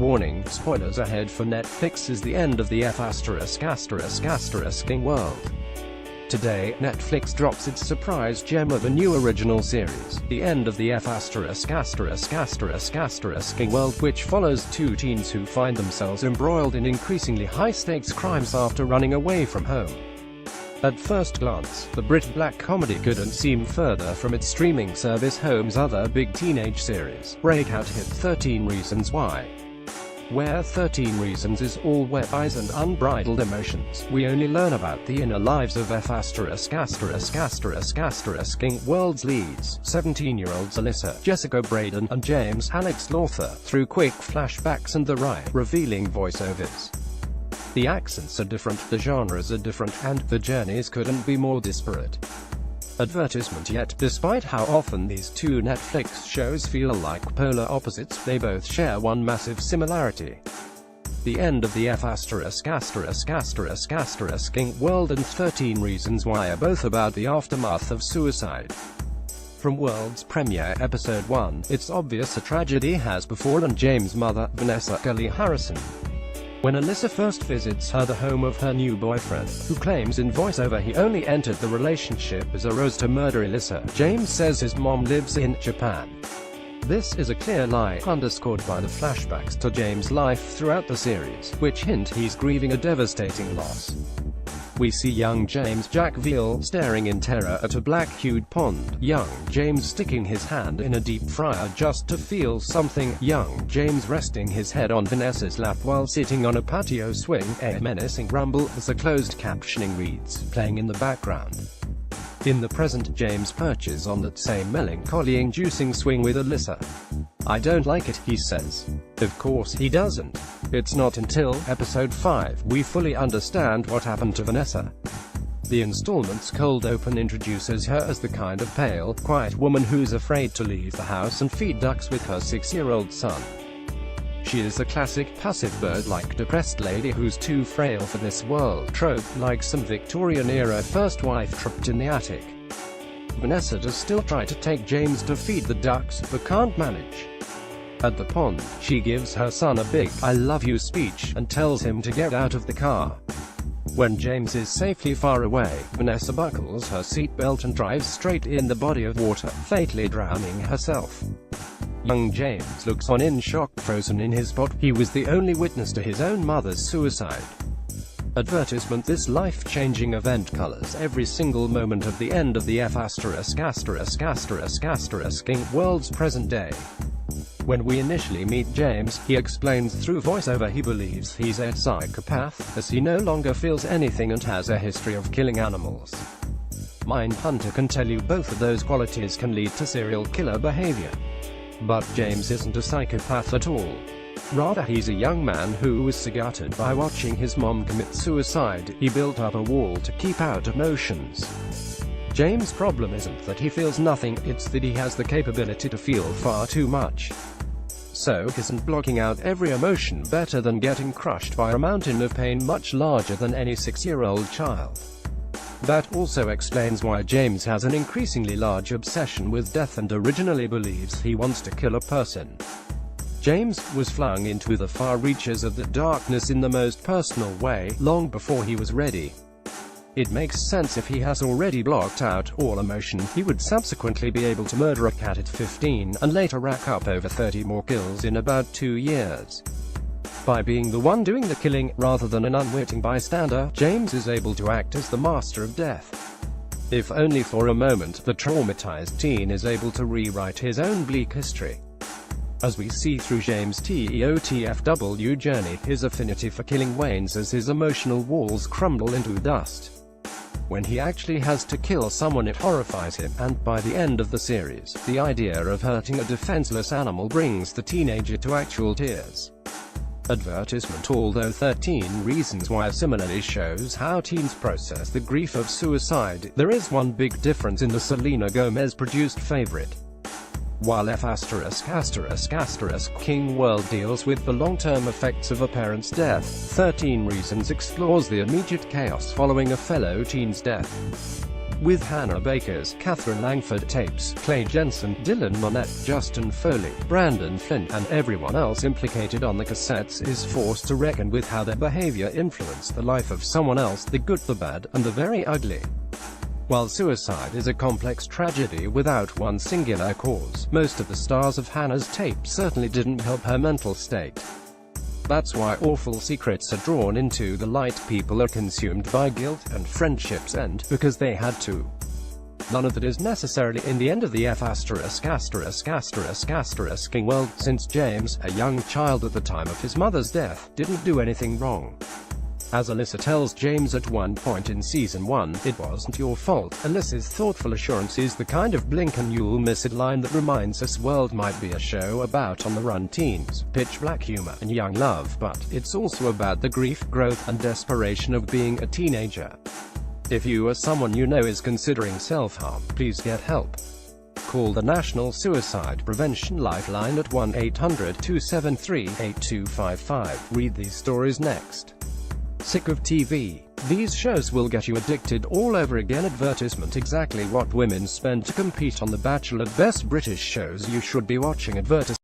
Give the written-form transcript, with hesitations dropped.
Warning, spoilers ahead for Netflix's The End of the F***ing World. Today, Netflix drops its surprise gem of a new original series, The End of the F***ing World, which follows two teens who find themselves embroiled in increasingly high-stakes crimes after running away from home. At first glance, the Brit-Black comedy couldn't seem further from its streaming service home's other big teenage series, breakout hit 13 Reasons Why. Where 13 Reasons is all wet eyes and unbridled emotions, we only learn about the inner lives of F***ing World's leads, 17-year-olds Alyssa, Jessica Braden, and James Alex Lawther, through quick flashbacks and the revealing voiceovers. The accents are different, the genres are different, and the journeys couldn't be more disparate. Advertisement. Yet, despite how often these two Netflix shows feel like polar opposites, they both share one massive similarity. The End of the F***ing World and 13 Reasons Why are both about the aftermath of suicide. From World's premiere Episode 1, it's obvious a tragedy has befallen James' mother, Vanessa Gully Harrison. When Alyssa first visits her, the home of her new boyfriend, who claims in voiceover he only entered the relationship as a ruse to murder Alyssa, James says his mom lives in Japan. This is a clear lie, underscored by the flashbacks to James' life throughout the series, which hint he's grieving a devastating loss. We see young James Jack Veal staring in terror at a black-hued pond, young James sticking his hand in a deep fryer just to feel something, young James resting his head on Vanessa's lap while sitting on a patio swing, a menacing rumble, as the closed captioning reads, playing in the background. In the present, James perches on that same melancholy-inducing swing with Alyssa. "I don't like it," he says. Of course he doesn't. It's not until Episode 5 we fully understand what happened to Vanessa. The installment's cold open introduces her as the kind of pale, quiet woman who's afraid to leave the house and feed ducks with her 6-year-old son. She is a classic, passive bird-like depressed lady who's too frail for this world trope, like some Victorian-era first wife trapped in the attic. Vanessa does still try to take James to feed the ducks, but can't manage. At the pond, she gives her son a big, "I love you" speech, and tells him to get out of the car. When James is safely far away, Vanessa buckles her seatbelt and drives straight in the body of water, fatally drowning herself. Young James looks on in shock, frozen in his spot. He was the only witness to his own mother's suicide. Advertisement. This life-changing event colors every single moment of the End of the F***ing World's present day. When we initially meet James, he explains through voiceover he believes he's a psychopath, as he no longer feels anything and has a history of killing animals. Mindhunter can tell you both of those qualities can lead to serial killer behavior. But James isn't a psychopath at all. Rather, he's a young man who was so gutted by watching his mom commit suicide, he built up a wall to keep out emotions. James' problem isn't that he feels nothing, it's that he has the capability to feel far too much. So, isn't blocking out every emotion better than getting crushed by a mountain of pain much larger than any 6-year-old child? That also explains why James has an increasingly large obsession with death and originally believes he wants to kill a person. James was flung into the far reaches of the darkness in the most personal way, long before he was ready. It makes sense if he has already blocked out all emotion, he would subsequently be able to murder a cat at 15, and later rack up over 30 more kills in about 2 years. By being the one doing the killing, rather than an unwitting bystander, James is able to act as the master of death. If only for a moment, the traumatized teen is able to rewrite his own bleak history. As we see through James' TEOTFW journey, his affinity for killing wanes as his emotional walls crumble into dust. When he actually has to kill someone, it horrifies him, and by the end of the series, the idea of hurting a defenseless animal brings the teenager to actual tears. Advertisement. Although 13 Reasons Why similarly shows how teens process the grief of suicide, there is one big difference in the Selena Gomez-produced favorite. While F***ing World deals with the long-term effects of a parent's death, 13 Reasons explores the immediate chaos following a fellow teen's death. with Hannah Baker's Catherine Langford tapes, Clay Jensen, Dylan Monette, Justin Foley, Brandon Flint, and everyone else implicated on the cassettes is forced to reckon with how their behavior influenced the life of someone else, the good, the bad, and the very ugly. While suicide is a complex tragedy without one singular cause, most of the stars of Hannah's tape certainly didn't help her mental state. That's why awful secrets are drawn into the light, people are consumed by guilt, and friendships end because they had to. None of that is necessarily in the end of the *******ing world, since James, a young child at the time of his mother's death, didn't do anything wrong. As Alyssa tells James at one point in Season 1, "It wasn't your fault." Alyssa's thoughtful assurance is the kind of blink-and-you'll-miss-it line that reminds us World might be a show about on-the-run teens, pitch-black humor, and young love, but it's also about the grief, growth, and desperation of being a teenager. If you or someone you know is considering self-harm, please get help. Call the National Suicide Prevention Lifeline at 1-800-273-8255. Read these stories next. Sick of TV? These shows will get you addicted all over again. Advertisement: exactly what women spend to compete on The Bachelor. Best British shows you should be watching. Advertisement.